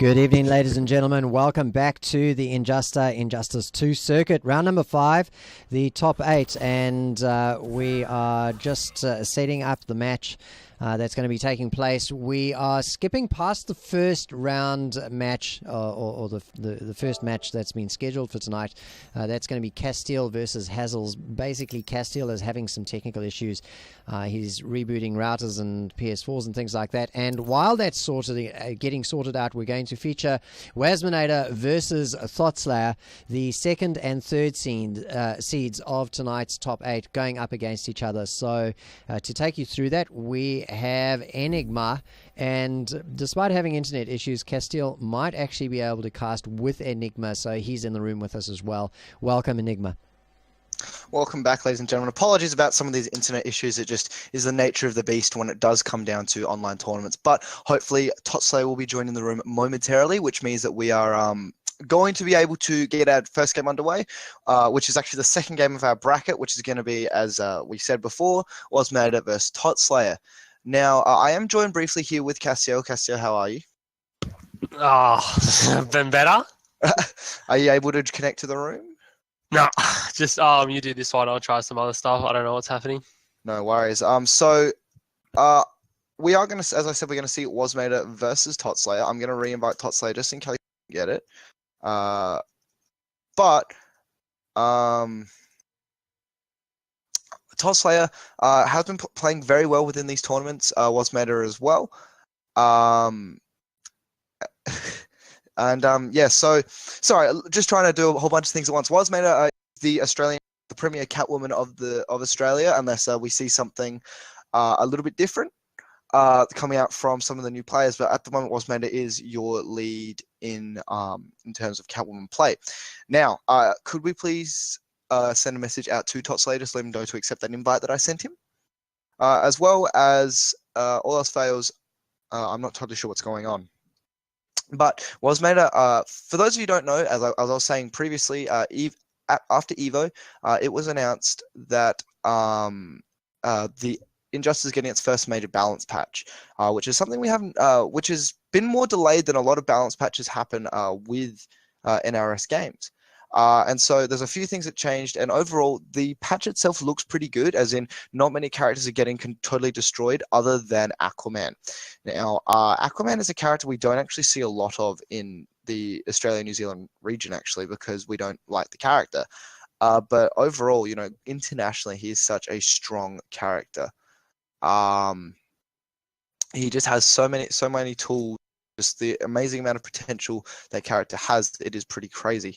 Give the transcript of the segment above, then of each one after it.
Good evening, ladies and gentlemen. Welcome back to the Injustice 2 circuit, round number 5, the top 8, and we are just setting up the match that's going to be taking place. We are skipping past the first round match, or the first match that's been scheduled for tonight. That's going to be Castile versus Hazel's. Basically, Castile is having some technical issues. He's rebooting routers and PS4s and things like that. And while that's getting sorted out, we're going to feature Waz versus Thotslayer, the second and third seeds of tonight's top 8, going up against each other. So to take you through that, we have Enigma, and despite having internet issues, Castile might actually be able to cast with Enigma, so he's in the room with us as well. Welcome, Enigma. Welcome back, ladies and gentlemen. Apologies about some of these internet issues. It just is the nature of the beast when it does come down to online tournaments. But hopefully, Thotslayer will be joining the room momentarily, which means that we are going to be able to get our first game underway, which is actually the second game of our bracket, which is going to be, as we said before, Waz versus Thotslayer. Now, I am joined briefly here with Cassio. Cassio, how are you? Oh, been better? Are you able to connect to the room? No, just you do this one. I'll try some other stuff. I don't know what's happening. No worries. So we are going to, as I said, we're going to see Waz versus Thotslayer. I'm going to re-invite Thotslayer just in case you get it. But Thotslayer has been playing very well within these tournaments. Waz as well. Yeah, so sorry, just trying to do a whole bunch of things at once. Waz the premier Catwoman of Australia, unless we see something a little bit different coming out from some of the new players. But at the moment, Waz is your lead in terms of Catwoman play. Now, could we please send a message out to Thotslayer, just let him know to accept that invite that I sent him, as well as all else fails. I'm not totally sure what's going on. But Waz for those of you who don't know, as I was saying previously, after Evo, it was announced that the Injustah is getting its first major balance patch, which is something we haven't, which has been more delayed than a lot of balance patches happen with NRS games. And so there's a few things that changed, and overall the patch itself looks pretty good, as in not many characters are getting totally destroyed other than Aquaman. Now, Aquaman is a character we don't actually see a lot of in the Australia-New Zealand region, actually, because we don't like the character. But overall, internationally, he is such a strong character. He just has so many tools, just the amazing amount of potential that character has. It is pretty crazy.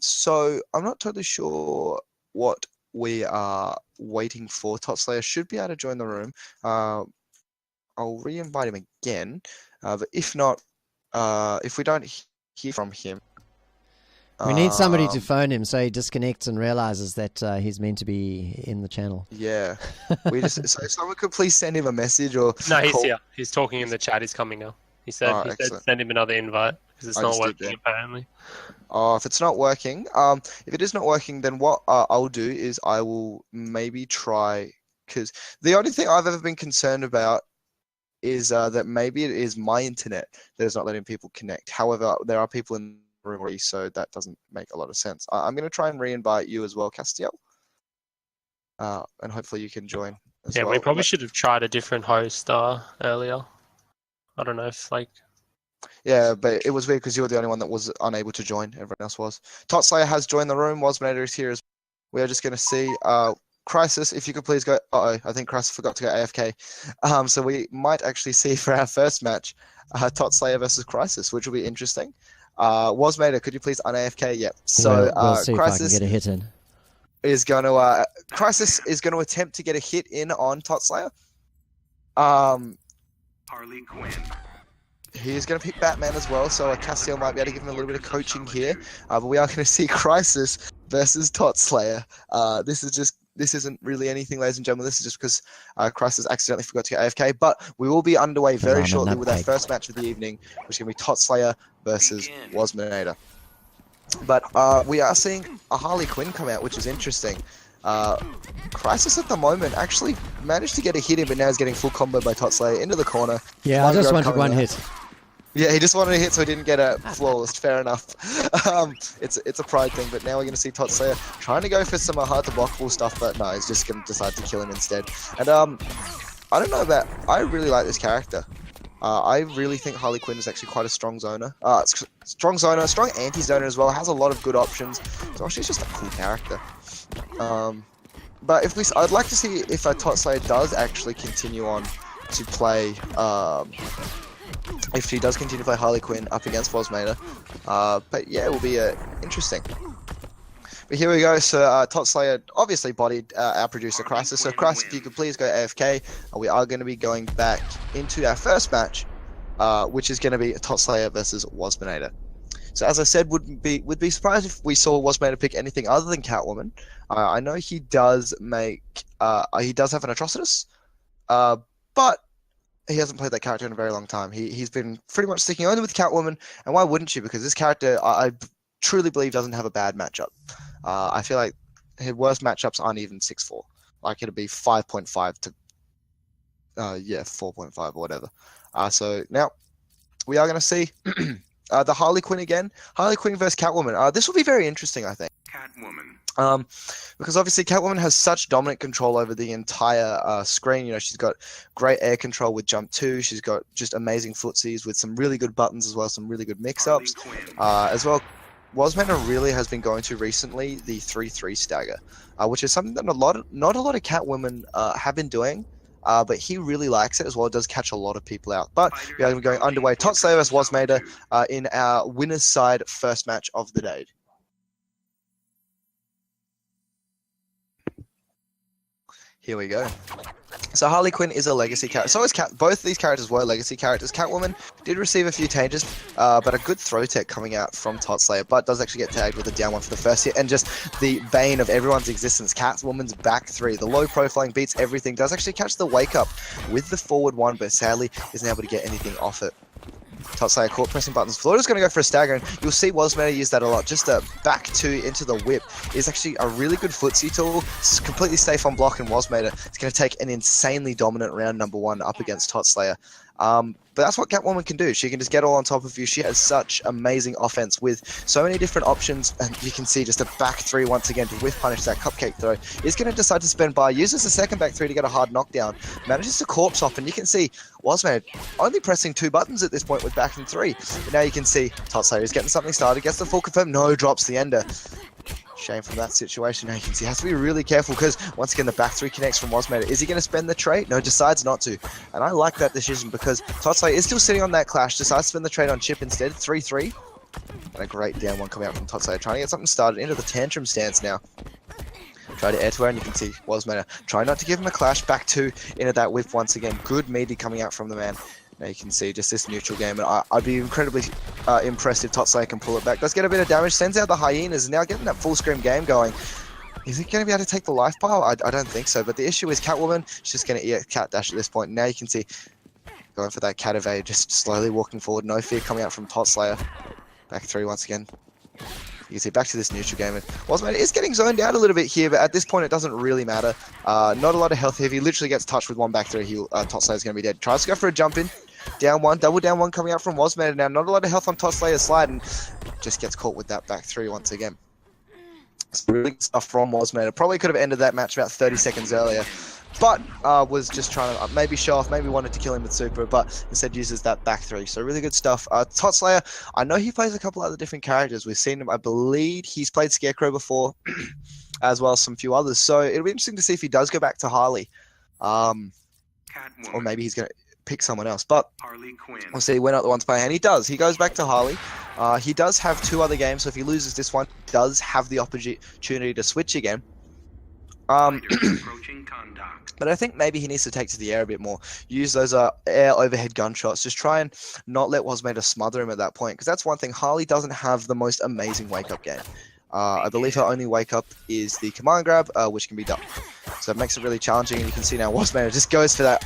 So I'm not totally sure what we are waiting for. Thotslayer should be able to join the room. I'll re-invite him again, but if not, if we don't hear from him, we need somebody to phone him so he disconnects and realizes that he's meant to be in the channel. Yeah, so if someone could please send him a message or no, he's here. He's talking in the chat. He's coming now. He said send him another invite because it's not working apparently. Oh, if it's not working, if it is not working, then what I'll do is I will maybe try, because the only thing I've ever been concerned about is that maybe it is my internet that is not letting people connect. However, there are people in the room already, so that doesn't make a lot of sense. I'm going to try and re-invite you as well, Castiel, and hopefully you can join as well. We probably should have tried a different host earlier. I don't know if Yeah, but it was weird because you were the only one that was unable to join. Everyone else was. Thotslayer has joined the room. Waz is here as well. We are just going to see. Crisis, if you could please go. I think Crisis forgot to go AFK. So we might actually see for our first match, Thotslayer versus Crisis, which will be interesting. Waz could you please un-AFK? Yep. So we'll see Crisis if I can get a hit in. Crisis is going to attempt to get a hit in on Thotslayer. Harley Quinn. He is going to pick Batman as well, so Castiel might be able to give him a little bit of coaching here. But we are going to see Crisis versus Thotslayer. This isn't really anything, ladies and gentlemen. This is just because Crisis accidentally forgot to get AFK. But we will be underway very shortly with our first match of the evening, which is going to be Thotslayer versus Waz. But we are seeing a Harley Quinn come out, which is interesting. Crisis at the moment actually managed to get a hit in, but now is getting full combo by Thotslayer into the corner. Yeah, I just wanted one hit. Yeah, he just wanted to hit so he didn't get a flawless. Fair enough. It's a pride thing, but now we're going to see Thotslayer trying to go for some hard to blockable stuff, but no, he's just going to decide to kill him instead. And I don't know about... I really like this character. I really think Harley Quinn is actually quite a strong zoner. Strong zoner, strong anti-zoner as well, has a lot of good options. So she's just a cool character. But I'd like to see if Thotslayer does actually continue on to play... if she does continue to play Harley Quinn up against Waz Vs Thotslayer. But yeah, it will be interesting. But here we go, so Thotslayer obviously bodied our producer Crisis. So Crisis, if you could please go AFK, we are going to be going back into our first match, which is going to be Thotslayer versus Waz Vs Thotslayer. So as I said, would be surprised if we saw Waz Vs Thotslayer pick anything other than Catwoman. I know he does have an Atrocitus, but he hasn't played that character in a very long time. He's been pretty much sticking only with Catwoman, and why wouldn't you? Because this character, I truly believe, doesn't have a bad matchup. I feel like his worst matchups aren't even 6-4. Like, it'd be 5.5 to 4.5 or whatever. So now we are going to see the Harley Quinn again. Harley Quinn versus Catwoman. This will be very interesting, I think. Catwoman. Because obviously Catwoman has such dominant control over the entire screen. You know, she's got great air control with jump 2. She's got just amazing footsies with some really good buttons as well, some really good mix-ups. As well, Waz Vs Thotslayer really has been going to recently the 3-3 stagger, which is something that not a lot of Catwomen have been doing. But he really likes it as well. It does catch a lot of people out. But we are going underway. Thotslayer versus Waz Vs Thotslayer in our winner's side first match of the day. Here we go. So Harley Quinn is a legacy character. So is both of these characters were legacy characters. Catwoman did receive a few changes, but a good throw tech coming out from Thotslayer, but does actually get tagged with a down one for the first hit, and just the bane of everyone's existence. Catwoman's back 3. The low profiling beats everything. Does actually catch the wake up with the forward 1, but sadly isn't able to get anything off it. Thotslayer caught pressing buttons. Florida's going to go for a stagger, and you'll see Waz Vs Thotslayer use that a lot. Just a back 2 into the whip is actually a really good footsie tool. It's completely safe on block, and Waz Vs Thotslayer is going to take an insanely dominant round number 1 up against Thotslayer. But that's what Catwoman can do. She can just get all on top of you. She has such amazing offense with so many different options, and you can see just a back 3 once again to whiff punish that cupcake throw. Is going to decide to spend by, uses the second back 3 to get a hard knockdown, manages to corpse off, and you can see Waz Vs Thotslayer only pressing 2 buttons at this point with back and 3. But now you can see Thotslayer is getting something started, gets the full confirm, no, drops the ender. Shame from that situation. Now you can see he has to be really careful because once again the back 3 connects from Waz Vs Thotslayer. Is he going to spend the trade? No, decides not to. And I like that decision because Thotslayer is still sitting on that clash, decides to spend the trade on chip instead. 3-3. And a great down one coming out from Thotslayer, trying to get something started into the tantrum stance now. Try to air to air, and you can see Waz Vs Thotslayer trying not to give him a clash. Back 2 into that whip once again. Good meaty coming out from the man. Now you can see just this neutral game, and I'd be incredibly impressed if Thotslayer can pull it back. Does get a bit of damage, sends out the hyenas, and now getting that full screen game going. Is he going to be able to take the life pile? I don't think so, but the issue is Catwoman. She's just going to eat a cat dash at this point. Now you can see going for that cat evade, just slowly walking forward. No fear coming out from Thotslayer. Back 3 once again. You can see back to this neutral game. And Waz Vs Thotslayer is getting zoned out a little bit here, but at this point it doesn't really matter. Not a lot of health here. If he literally gets touched with 1 back 3, Thotslayer's going to be dead. Tries to go for a jump in. Down 1, double down 1 coming out from Waz Vs Thotslayer. Now not a lot of health on Thotslayer's slide, and just gets caught with that back 3 once again. It's really good stuff from Waz Vs Thotslayer. Probably could have ended that match about 30 seconds earlier, but was just trying to maybe show off, maybe wanted to kill him with super, but instead uses that back 3. So really good stuff. Thotslayer, I know he plays a couple other different characters. We've seen him, I believe he's played Scarecrow before, as well as some few others. So it'll be interesting to see if he does go back to Harley, or maybe he's going to pick someone else, but we'll see. We're not the ones playing, and he does. He goes back to Harley. He does have 2 other games, so if he loses this one, he does have the opportunity to switch again. But I think maybe he needs to take to the air a bit more. Use those air overhead gunshots. Just try and not let Waz Vs Thotslayer smother him at that point, because that's one thing. Harley doesn't have the most amazing wake-up game. I believe her only wake-up is the command grab, which can be done. So it makes it really challenging, and you can see now Waz Vs Thotslayer just goes for that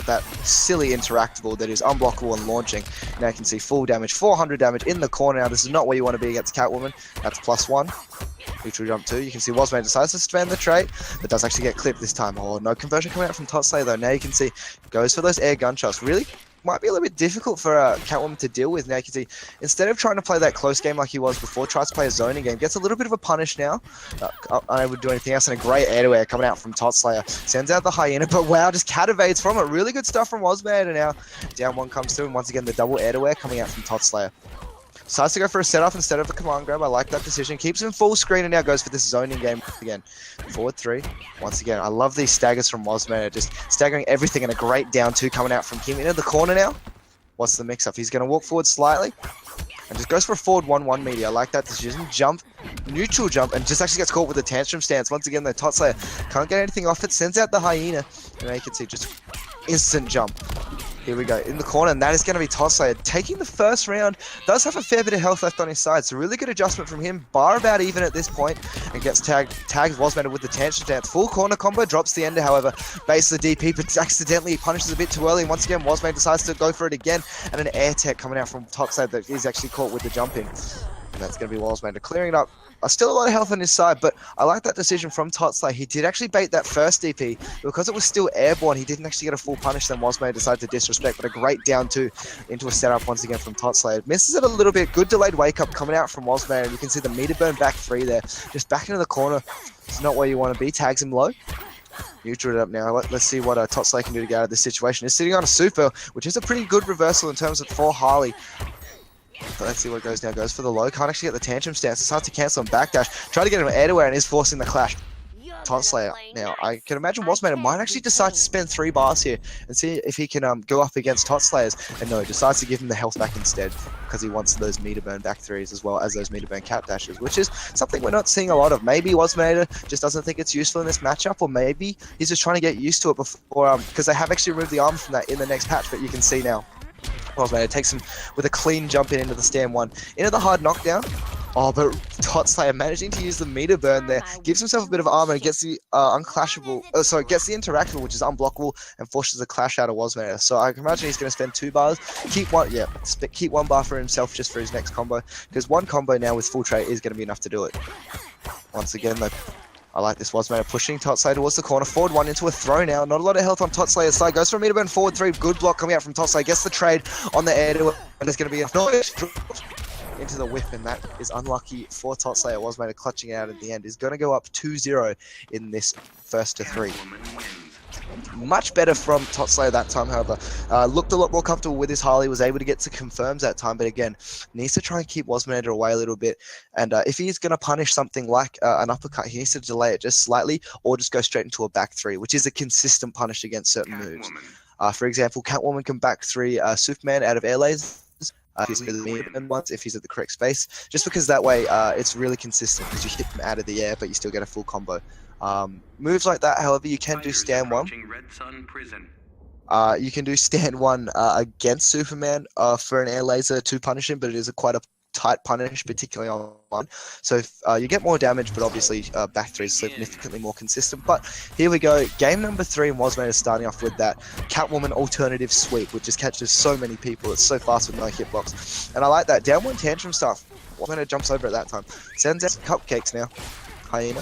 that silly interactable that is unblockable and launching. Now you can see full damage, 400 damage in the corner. Now this is not where you want to be against Catwoman. That's +1. Neutral jump 2. You can see Waz Vs Thotslayer decides to spend the trait, but does actually get clipped this time. Oh, no conversion coming out from Thotslayer though. Now you can see goes for those air gunshots. Really might be a little bit difficult for Catwoman to deal with. Now you can see, instead of trying to play that close game like he was before, tries to play a zoning game, gets a little bit of a punish now. Unable to do anything else, and a great air-to-air coming out from Thotslayer. Sends out the hyena, but wow, just cat evades from it. Really good stuff from Waz Vs, and now down one comes through, and once again the double air-to-air coming out from Thotslayer. Decides to go for a setup instead of a command grab. I like that decision. Keeps him full screen and now goes for this zoning game again. Forward 3. Once again, I love these staggers from Waz Vs. Just staggering everything, and a great down 2 coming out from him. Into the corner now. What's the mix-up? He's going to walk forward slightly and just goes for a forward 1-1 media. I like that decision. Jump, neutral jump, and just actually gets caught with a tantrum stance. Once again, the Thotslayer can't get anything off it. Sends out the hyena. And now you can see just instant jump. Here we go, in the corner, and that is going to be Thotslayer taking the first round. Does have a fair bit of health left on his side, so really good adjustment from him. Bar about even at this point, and gets tagged Waz Vs with the tantrum dance. Full corner combo, drops the ender, however, base the DP, but accidentally punishes a bit too early. And once again, Waz Vs decides to go for it again, and an air tech coming out from Thotslayer that is actually caught with the jumping. And that's going to be Waz Vs clearing it up. Still a lot of health on his side, but I like that decision from Thotslayer. He did actually bait that first DP. Because it was still airborne, he didn't actually get a full punish, then Waz Vs decided to disrespect, but a great down 2 into a setup once again from Thotslayer. Misses it a little bit. Good delayed wake up coming out from Waz Vs, and you can see the meter burn back 3 there. Just back into the corner. It's not where you want to be. Tags him low. Neutral it up now. Let's see what Thotslayer can do to get out of this situation. He's sitting on a super, which is a pretty good reversal in terms of for Harley. But let's see what goes now. Goes for the low. Can't actually get the tantrum stance. Decides to cancel and backdash. Try to get him air-to-air and is forcing the clash. Thotslayer. Now, I can imagine Waz Vs might actually decide to spend 3 bars here and see if he can go up against Thotslayers. And no, decides to give him the health back instead because he wants those meter burn back 3s as well as those meter burn cat dashes, which is something we're not seeing a lot of. Maybe Waz Vs just doesn't think it's useful in this matchup, or maybe he's just trying to get used to it before, because they have actually removed the armor from that in the next patch, but you can see now. Waz Vs takes him with a clean jump into the stand 1. Into the hard knockdown. Oh, but Thotslayer managing to use the meter burn there, gives himself a bit of armor and gets the gets the interactable, which is unblockable, and forces a clash out of Waz Vs. So I can imagine he's going to spend 2 bars, keep 1 bar for himself just for his next combo, because 1 combo now with full trait is going to be enough to do it. Once again, though, I like this Waz Vs pushing Thotslayer towards the corner. Forward 1 into a throw now. Not a lot of health on Thotslayer's side. Goes for a meter burn forward 3. Good block coming out from Thotslayer. Gets the trade on the air to it. And it's going to be a into the whip, and that is unlucky for Thotslayer. Waz Vs clutching out at the end. Is going to go up 2-0 in this first to 3. Much better from Thotslayer that time, however. Looked a lot more comfortable with his Harley, was able to get to confirms that time, but again, needs to try and keep Waz Vs away a little bit. And if he's going to punish something like an uppercut, he needs to delay it just slightly, or just go straight into a back 3, which is a consistent punish against certain moves. For example, Catwoman can back 3 Superman out of air lasers. If he's if he's at the correct space, just because that way it's really consistent, because you hit him out of the air but you still get a full combo. Moves like that, however, you can do stand 1. You can do stand 1 against Superman for an air laser to punish him, but it is quite a tight punish, particularly on 1. So you get more damage, but obviously back 3 is significantly more consistent. But here we go, game number 3, and Waz Vs is starting off with that Catwoman alternative sweep, which just catches so many people. It's so fast with no hitbox, and I like that down 1 tantrum stuff. Waz Vs jumps over at that time, sends out cupcakes now. Hyena.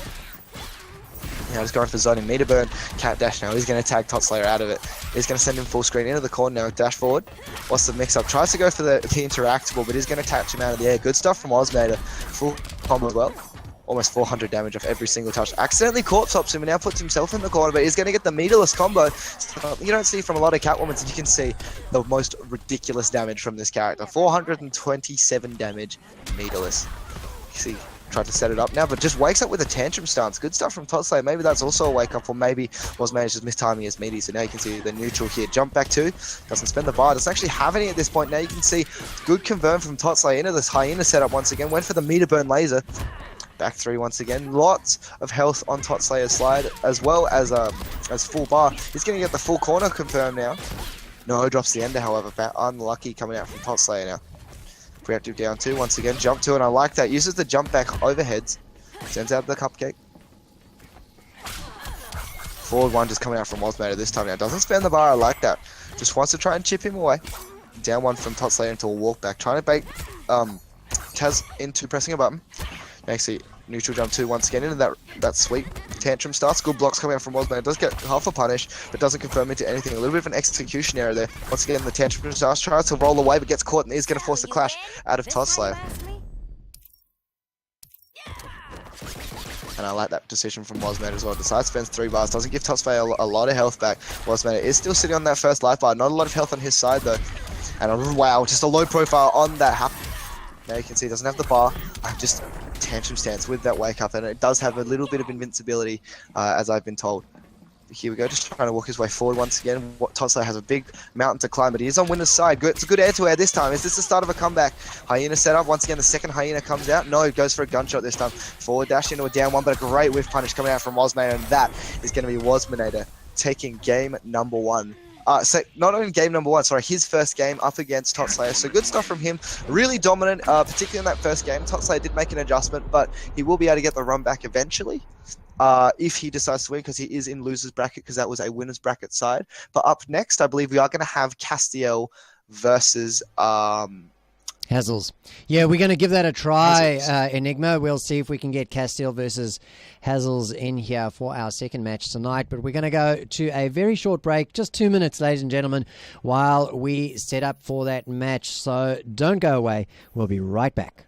Now he's going for zoning meter burn, cat dash now. He's going to tag Thotslayer out of it. He's going to send him full screen into the corner now, dash forward. What's the mix up? Tries to go for the interactable, but he's going to catch him out of the air. Good stuff from Waz Vs. Full combo as well. Almost 400 damage off every single touch. Accidentally corpse hops him and now puts himself in the corner, but he's going to get the meterless combo. You don't see from a lot of Catwomans, and you can see the most ridiculous damage from this character. 427 damage, meterless. You see. Tried to set it up now, but just wakes up with a tantrum stance. Good stuff from Thotslayer. Maybe that's also a wake up, or maybe Waz Vs just mistiming his meaty. So now you can see the neutral here. Jump back 2. Doesn't spend the bar. Doesn't actually have any at this point. Now you can see good confirm from Thotslayer into this hyena setup once again. Went for the meter burn laser. Back 3 once again. Lots of health on Thotslayer's slide, as well as full bar. He's going to get the full corner confirmed now. No, drops the ender, however. Unlucky coming out from Thotslayer now. Reactive down 2 once again, jump 2, and I like that. Uses the jump back overheads, sends out the cupcake. Forward 1 just coming out from Waz Vs this time now. Doesn't spend the bar, I like that. Just wants to try and chip him away. Down 1 from Thotslayer into a walk back. Trying to bait Taz into pressing a button. Next, neutral jump 2 once again into that sweep. Tantrum starts. Good blocks coming out from Waz. Does get half a punish, but doesn't confirm into anything. A little bit of an execution error there. Once again, the Tantrum starts, tries to roll away, but gets caught and is going to force the clash out of Thotslayer. And I like that decision from Waz as well. Decides to spend 3 bars. Doesn't give Thotslayer a lot of health back. Waz is still sitting on that first life bar. Not a lot of health on his side though. And wow, just a low profile on that. Now you can see he doesn't have the bar. Just Tantrum stance with that wake up. And it does have a little bit of invincibility, as I've been told. Here we go, just trying to walk his way forward once again. Thotslayer has a big mountain to climb, but he is on winner's side. It's a good air-to-air this time. Is this the start of a comeback? Hyena setup. Once again, the second hyena comes out. No, it goes for a gunshot this time. Forward dash into a down one, but a great whiff punish coming out from Waz, and that is going to be Waz taking game number 1. So not only game number 1, sorry, his first game up against Thotslayer. So good stuff from him. Really dominant, particularly in that first game. Thotslayer did make an adjustment, but he will be able to get the run back eventually. If he decides to win, because he is in loser's bracket, because that was a winner's bracket side. But up next, I believe we are going to have Castiel versus Hazzles. Yeah, we're going to give that a try, Enigma. We'll see if we can get Castiel versus Hazzles in here for our second match tonight. But we're going to go to a very short break, just 2 minutes, ladies and gentlemen, while we set up for that match. So don't go away. We'll be right back.